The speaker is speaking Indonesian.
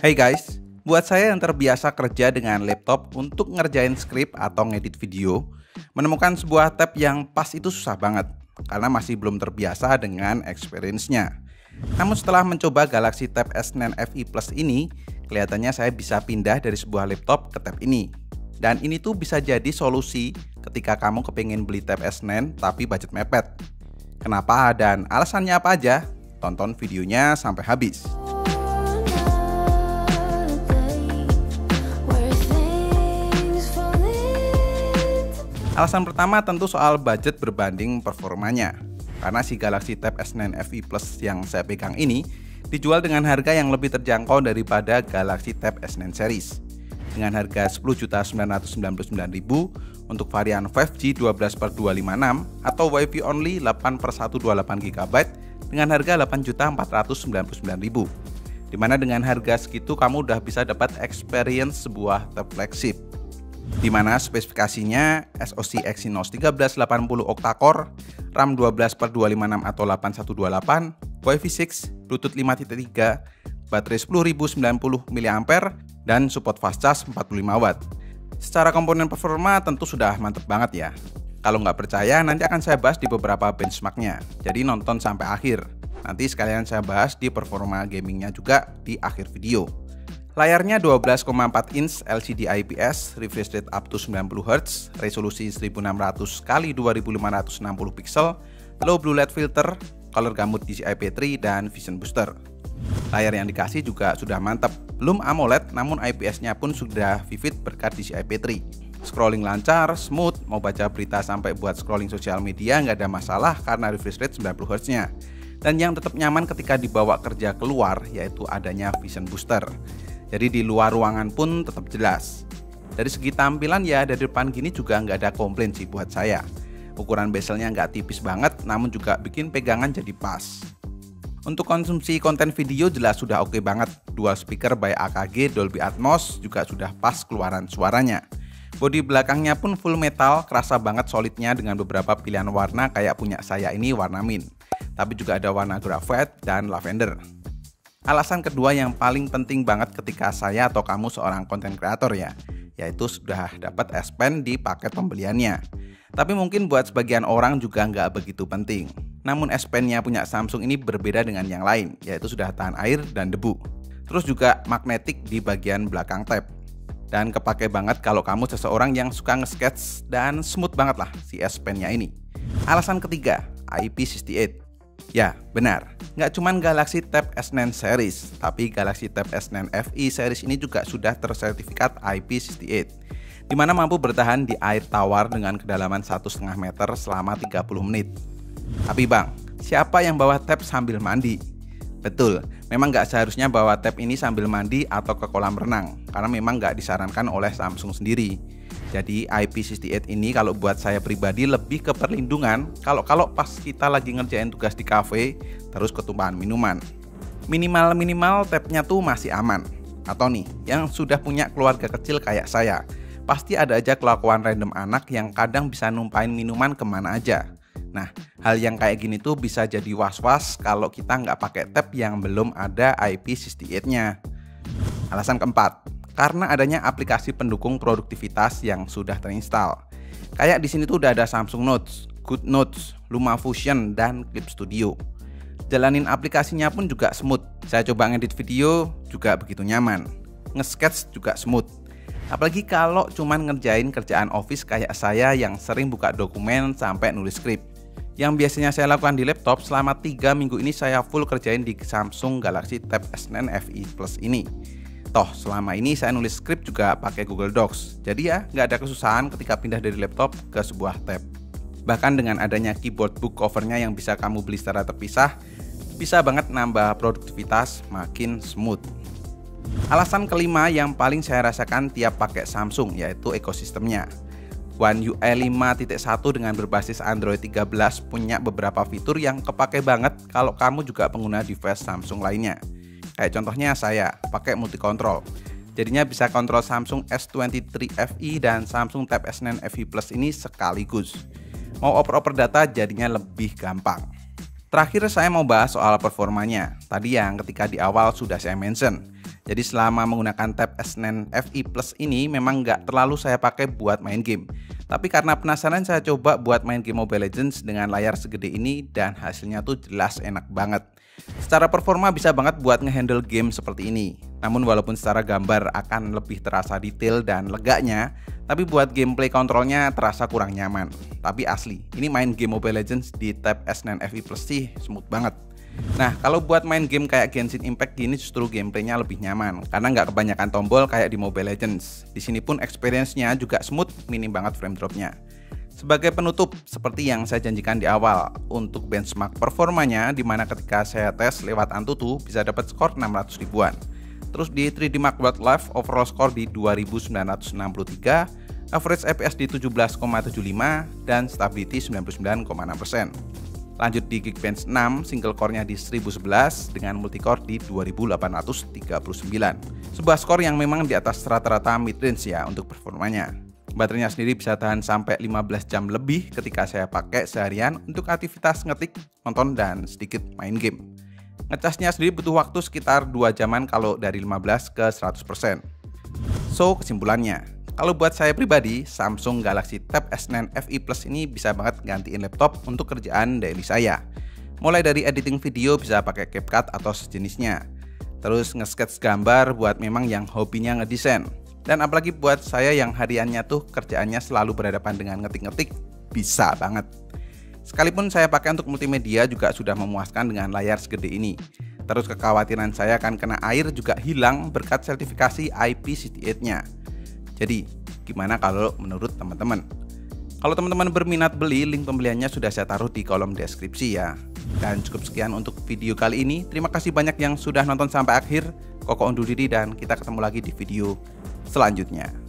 Hey guys, buat saya yang terbiasa kerja dengan laptop untuk ngerjain skrip atau ngedit video, menemukan sebuah tab yang pas itu susah banget karena masih belum terbiasa dengan experience-nya. Namun setelah mencoba Galaxy Tab S9 FE Plus ini, kelihatannya saya bisa pindah dari sebuah laptop ke tab ini. Dan ini tuh bisa jadi solusi ketika kamu kepingin beli tab S9 tapi budget mepet. Kenapa dan alasannya apa aja? Tonton videonya sampai habis. Alasan pertama tentu soal budget berbanding performanya. Karena si Galaxy Tab S9 FE Plus yang saya pegang ini dijual dengan harga yang lebih terjangkau daripada Galaxy Tab S9 series. Dengan harga Rp10.999.000 untuk varian 5G 12/256 atau Wi-Fi only 8/128GB dengan harga Rp8.499.000. Dimana dengan harga segitu kamu udah bisa dapat experience sebuah tab flagship. Dimana spesifikasinya SoC Exynos 1380 octa-core, RAM 12/256 atau 8128, Wi-Fi 6, Bluetooth 5.3, baterai 10.090 mAh, dan support fast charge 45W. Secara komponen performa tentu sudah mantep banget ya. Kalau nggak percaya nanti akan saya bahas di beberapa benchmarknya, jadi nonton sampai akhir. Nanti sekalian saya bahas di performa gamingnya juga di akhir video. Layarnya 12,4 inch LCD IPS, refresh rate up to 90Hz, resolusi 1600x2560 pixel, low blue light filter, color gamut DCI-P3, dan vision booster. Layar yang dikasih juga sudah mantap, belum AMOLED namun IPS-nya pun sudah vivid berkat DCI-P3. Scrolling lancar, smooth, mau baca berita sampai buat scrolling sosial media nggak ada masalah karena refresh rate 90Hz-nya. Dan yang tetap nyaman ketika dibawa kerja keluar yaitu adanya vision booster. Jadi di luar ruangan pun tetap jelas. Dari segi tampilan ya dari depan gini juga nggak ada komplain sih buat saya. Ukuran bezelnya nggak tipis banget namun juga bikin pegangan jadi pas. Untuk konsumsi konten video jelas sudah oke banget. Dual speaker by AKG Dolby Atmos juga sudah pas keluaran suaranya. Bodi belakangnya pun full metal, kerasa banget solidnya dengan beberapa pilihan warna kayak punya saya ini warna mint. Tapi juga ada warna graphite dan lavender. Alasan kedua yang paling penting banget ketika saya atau kamu seorang konten kreator ya, yaitu sudah dapat S Pen di paket pembeliannya. Tapi mungkin buat sebagian orang juga nggak begitu penting. Namun S Pen-nya punya Samsung ini berbeda dengan yang lain, yaitu sudah tahan air dan debu. Terus juga magnetik di bagian belakang tab. Dan kepake banget kalau kamu seseorang yang suka nge-sketch dan smooth banget lah si S Pen-nya ini. Alasan ketiga, IP68. Ya, benar. Nggak cuman Galaxy Tab S9 series, tapi Galaxy Tab S9 FE series ini juga sudah tersertifikat IP68, di mana mampu bertahan di air tawar dengan kedalaman 1,5 meter selama 30 menit. Tapi bang, siapa yang bawa tab sambil mandi? Betul, memang nggak seharusnya bawa tab ini sambil mandi atau ke kolam renang, karena memang nggak disarankan oleh Samsung sendiri. Jadi IP68 ini kalau buat saya pribadi lebih ke perlindungan kalau pas kita lagi ngerjain tugas di cafe terus ketumpahan minuman. Minimal tabnya tuh masih aman. Atau nih, yang sudah punya keluarga kecil kayak saya, pasti ada aja kelakuan random anak yang kadang bisa numpain minuman kemana aja. Nah, hal yang kayak gini tuh bisa jadi was-was kalau kita nggak pakai tab yang belum ada IP68-nya. Alasan keempat, karena adanya aplikasi pendukung produktivitas yang sudah terinstall. Kayak di sini tuh udah ada Samsung Notes, Good Notes, LumaFusion, dan Clip Studio. Jalanin aplikasinya pun juga smooth. Saya coba ngedit video juga begitu nyaman. Nge-sketch juga smooth. Apalagi kalau cuman ngerjain kerjaan office kayak saya yang sering buka dokumen sampai nulis skrip. Yang biasanya saya lakukan di laptop selama 3 minggu ini saya full kerjain di Samsung Galaxy Tab S9 FE Plus ini. Toh selama ini saya nulis skrip juga pakai Google Docs. Jadi ya nggak ada kesusahan ketika pindah dari laptop ke sebuah tab. Bahkan dengan adanya keyboard book covernya yang bisa kamu beli secara terpisah, bisa banget nambah produktivitas makin smooth. Alasan kelima yang paling saya rasakan tiap pakai Samsung yaitu ekosistemnya. One UI 5.1 dengan berbasis Android 13 punya beberapa fitur yang kepake banget kalau kamu juga pengguna device Samsung lainnya. Kayak contohnya saya pakai multi control. Jadinya bisa kontrol Samsung S23 FE dan Samsung Tab S9 FE Plus ini sekaligus. Mau oper-oper data jadinya lebih gampang. Terakhir saya mau bahas soal performanya. Tadi yang ketika di awal sudah saya mention, Jadi selama menggunakan tab S9 FE Plus ini memang nggak terlalu saya pakai buat main game. Tapi karena penasaran saya coba buat main game Mobile Legends dengan layar segede ini dan hasilnya tuh jelas enak banget. Secara performa bisa banget buat ngehandle game seperti ini. Namun walaupun secara gambar akan lebih terasa detail dan leganya, tapi buat gameplay kontrolnya terasa kurang nyaman. Tapi asli, ini main game Mobile Legends di tab S9 FE Plus sih smooth banget. Nah, kalau buat main game kayak Genshin Impact gini justru gameplaynya lebih nyaman karena nggak kebanyakan tombol kayak di Mobile Legends. Di sini pun experience-nya juga smooth, minim banget frame drop-nya. Sebagai penutup, seperti yang saya janjikan di awal, untuk benchmark performanya dimana ketika saya tes lewat Antutu bisa dapat skor 600 ribuan. Terus di 3D Mark Wildlife overall score di 2963, average FPS di 17,75 dan stability 99,6%. Lanjut di Geekbench 6, single core-nya di 1011 dengan multicore di 2839. Sebuah skor yang memang di atas rata-rata mid-range ya untuk performanya. Baterainya sendiri bisa tahan sampai 15 jam lebih ketika saya pakai seharian untuk aktivitas ngetik, nonton, dan sedikit main game. Ngecasnya sendiri butuh waktu sekitar 2 jaman kalau dari 15 ke 100%. So, kesimpulannya, kalau buat saya pribadi, Samsung Galaxy Tab S9 FE Plus ini bisa banget gantiin laptop untuk kerjaan daily saya. Mulai dari editing video bisa pakai CapCut atau sejenisnya. Terus nge-sketch gambar buat memang yang hobinya ngedesain. Dan apalagi buat saya yang hariannya tuh kerjaannya selalu berhadapan dengan ngetik-ngetik, bisa banget. Sekalipun saya pakai untuk multimedia juga sudah memuaskan dengan layar segede ini. Terus kekhawatiran saya akan kena air juga hilang berkat sertifikasi IP68-nya. Jadi, gimana kalau menurut teman-teman? Kalau teman-teman berminat beli, link pembeliannya sudah saya taruh di kolom deskripsi ya. Dan cukup sekian untuk video kali ini. Terima kasih banyak yang sudah nonton sampai akhir. Koko undur diri dan kita ketemu lagi di video selanjutnya.